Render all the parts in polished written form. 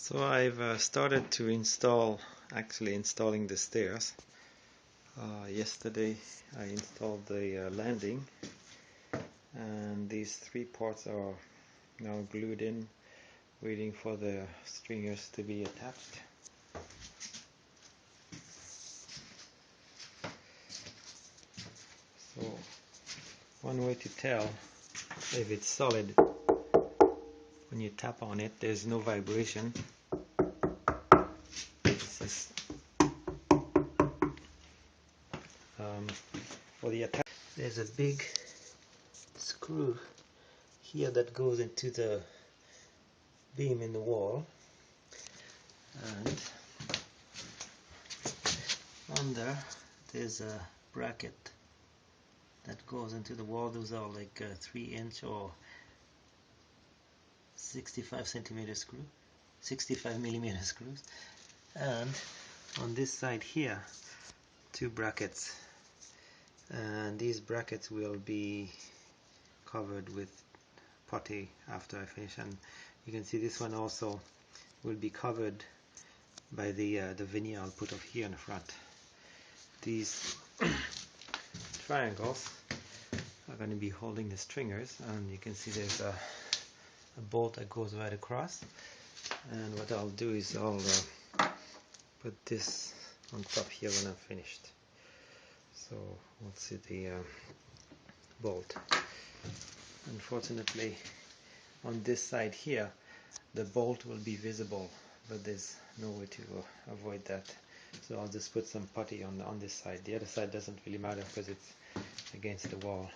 So I've started to installing the stairs. Yesterday I installed the landing, and these three parts are now glued in, waiting for the stringers to be attached. So one way to tell if it's solid, when you tap on it, there's no vibration. This is for the attach. There's a big screw here that goes into the beam in the wall, and under there's a bracket that goes into the wall. Those are like 3-inch or 65 centimeter screw, 65 millimeter screws. And on this side here, two brackets, and these brackets will be covered with putty after I finish. And you can see this one also will be covered by the veneer I'll put up here in the front. These triangles are going to be holding the stringers, and you can see there's a bolt that goes right across. And what I'll do is I'll put this on top here when I'm finished. So we'll see the bolt. Unfortunately, on this side here, the bolt will be visible, but there's no way to avoid that. So I'll just put some putty on this side. The other side doesn't really matter because it's against the wall.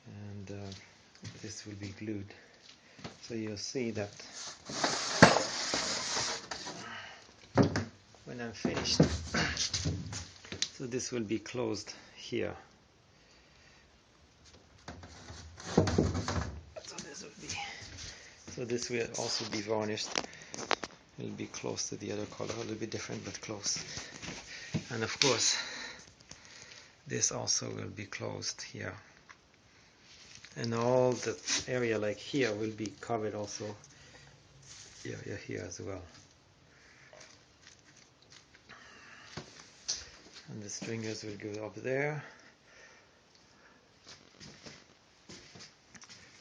And this will be glued. So you'll see that when I'm finished. So this will be closed here. So this will also be varnished. It'll be close to the other color, a little bit different but close. And of course, this also will be closed here. And all the area like here will be covered also here as well. And the stringers will go up there.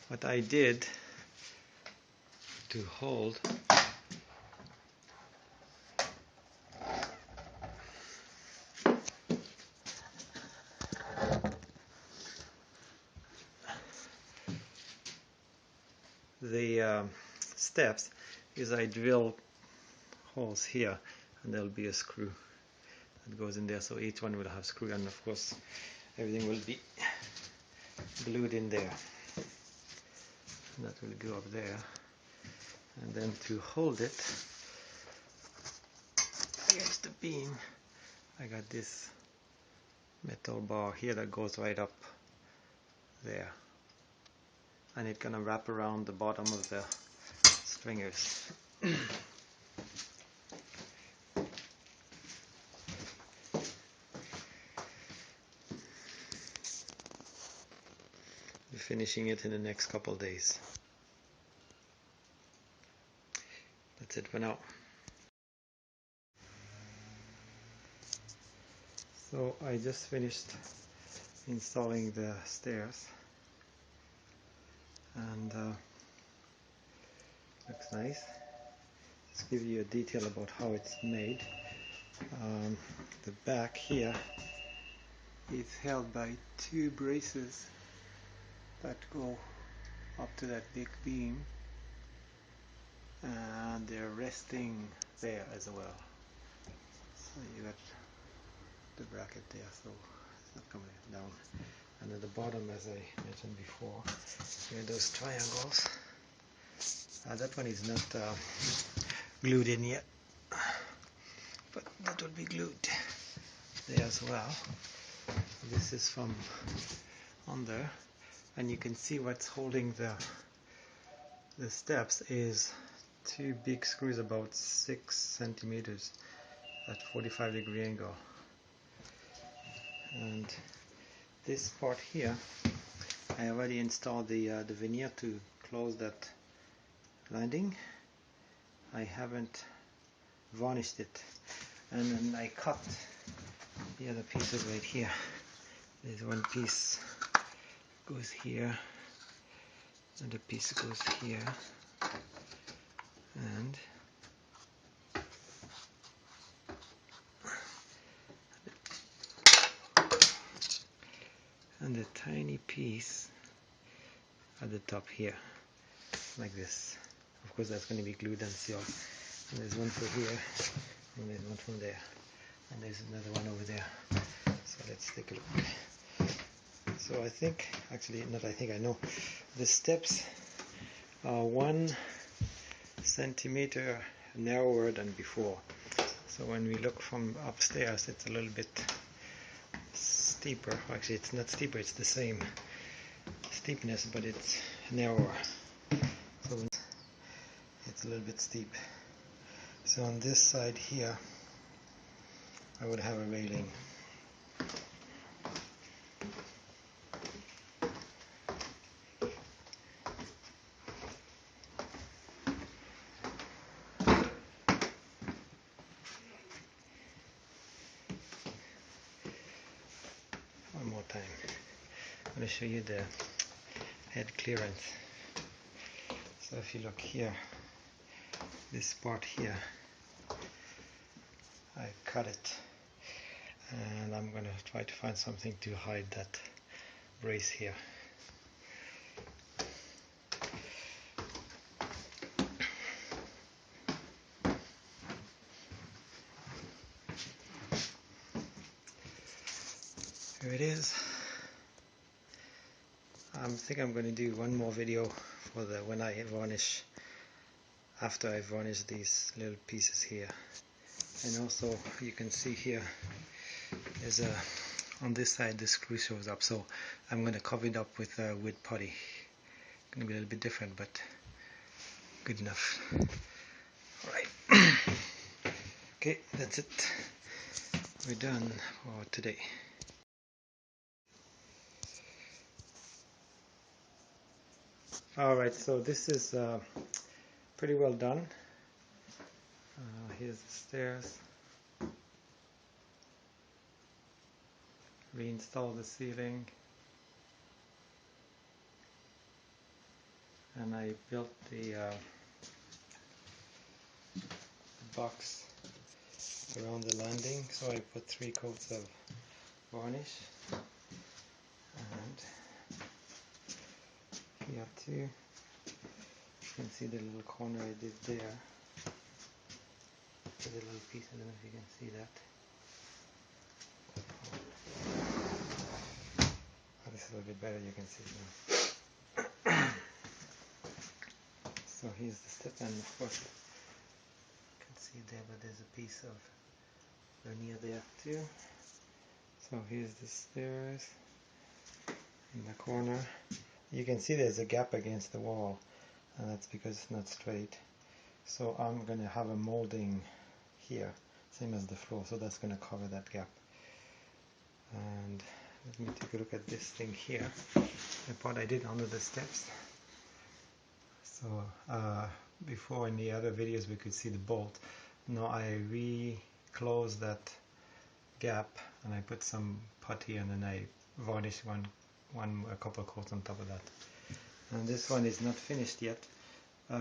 What I did to hold the steps is I drill holes here, and there'll be a screw that goes in there, so each one will have a screw, and of course everything will be glued in there. And that will go up there, and then to hold it against the beam, I got this metal bar here that goes right up there, and it's gonna wrap around the bottom of the stringers. We're finishing it in the next couple of days. That's it for now. So I just finished installing the stairs, and looks nice. Just give you a detail about how it's made. The back here is held by two braces that go up to that big beam, and they're resting there as well. So you got the bracket there, so it's not coming down. And at the bottom, as I mentioned before, there are those triangles. That one is not glued in yet, but that will be glued there as well. This is from under, and you can see what's holding the steps is two big screws about 6 centimeters at 45-degree angle. And this part here, I already installed the veneer to close that landing, I haven't varnished it, and then I cut the other pieces right here. There's one piece goes here, and a piece goes here, and a tiny piece at the top here, like this. Of course that's going to be glued and sealed. And there's one for here, and there's one from there, and there's another one over there. So let's take a look. So I think, actually not I think, I know, the steps are 1 centimeter narrower than before. So when we look from upstairs, it's a little bit steeper. Actually, it's not steeper, it's the same steepness, but it's narrower. So it's a little bit steep. So on this side here, I would have a railing. One more time. I'm going to show you the head clearance. So if you look here, this part here, I cut it, and I'm going to try to find something to hide that brace here. Here it is. I think I'm going to do one more video for the when I varnish, after I varnish these little pieces here. And also you can see here there's a, on this side the screw shows up, so I'm going to cover it up with wood putty. Going to be a little bit different, but good enough. Alright. Okay, that's it. We're done for today. Alright, so this is pretty well done. Here's the stairs. Reinstall the ceiling. And I built the box around the landing, so I put 3 coats of varnish. And here too, you can see the little corner I did there. The little piece, I don't know if you can see that. Oh, this is a little bit better, you can see now. So here's the step, and of course you can see there, but there's a piece of veneer there too. So here's the stairs in the corner. You can see there's a gap against the wall, and that's because it's not straight. So I'm going to have a molding here, same as the floor, so that's going to cover that gap. And let me take a look at this thing here, the part I did under the steps. So before in the other videos we could see the bolt. Now I re-closed that gap, and I put some putty, and then I varnished a couple of coats on top of that. And this one is not finished yet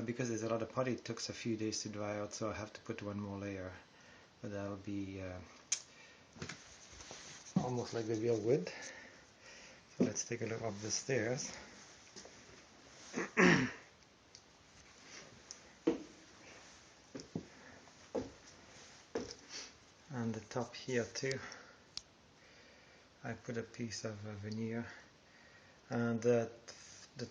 because there's a lot of putty. It took a few days to dry out, so I have to put one more layer, but that'll be almost like the real wood. So let's take a look up the stairs. And the top here too, I put a piece of veneer, and the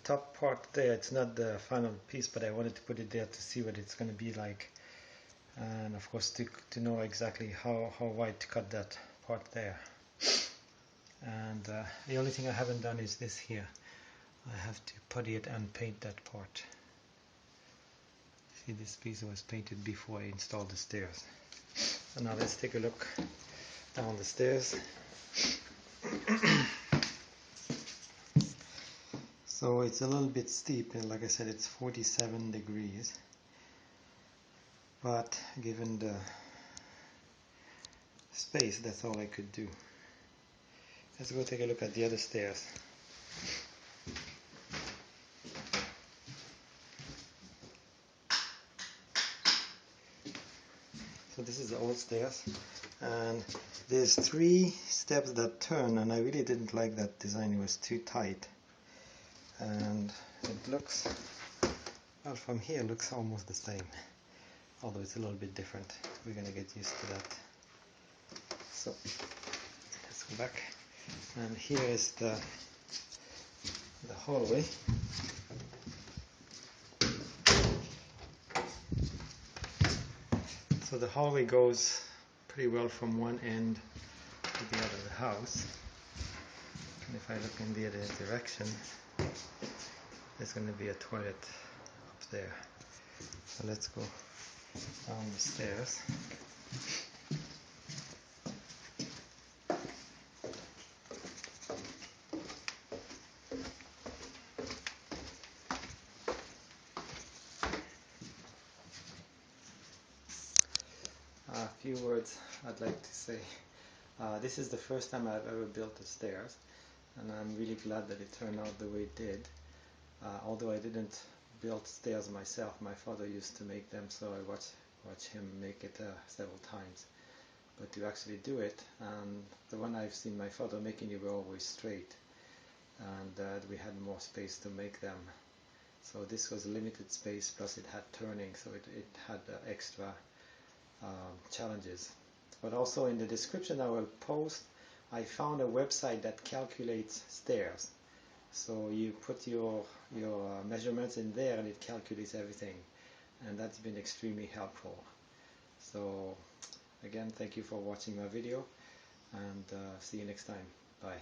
top part there, it's not the final piece, but I wanted to put it there to see what it's going to be like, and of course to know exactly how wide to cut that part there. And the only thing I haven't done is this here. I have to putty it and paint that part. See, this piece was painted before I installed the stairs. So now let's take a look down the stairs. So it's a little bit steep, and like I said, it's 47 degrees. but given the space, that's all I could do. Let's go take a look at the other stairs. So this is the old stairs, and there's 3 steps that turn, and I really didn't like that design. It was too tight, and it looks, well, from here it looks almost the same, although it's a little bit different. We're gonna get used to that. So let's go back, and here is the hallway. So the hallway goes pretty well from one end to the other of the house. And if I look in the other direction, there's going to be a toilet up there. So let's go down the stairs. A few words I'd like to say. This is the first time I've ever built the stairs, and I'm really glad that it turned out the way it did. Although I didn't build stairs myself, my father used to make them, so I watched him make it several times. But to actually do it, the one I've seen my father making, they were always straight, and we had more space to make them. So this was limited space, plus it had turning, so it had extra challenges. But also in the description I will post, I found a website that calculates stairs. So you put your measurements in there and it calculates everything, and that's been extremely helpful. So again, thank you for watching my video, and see you next time. Bye.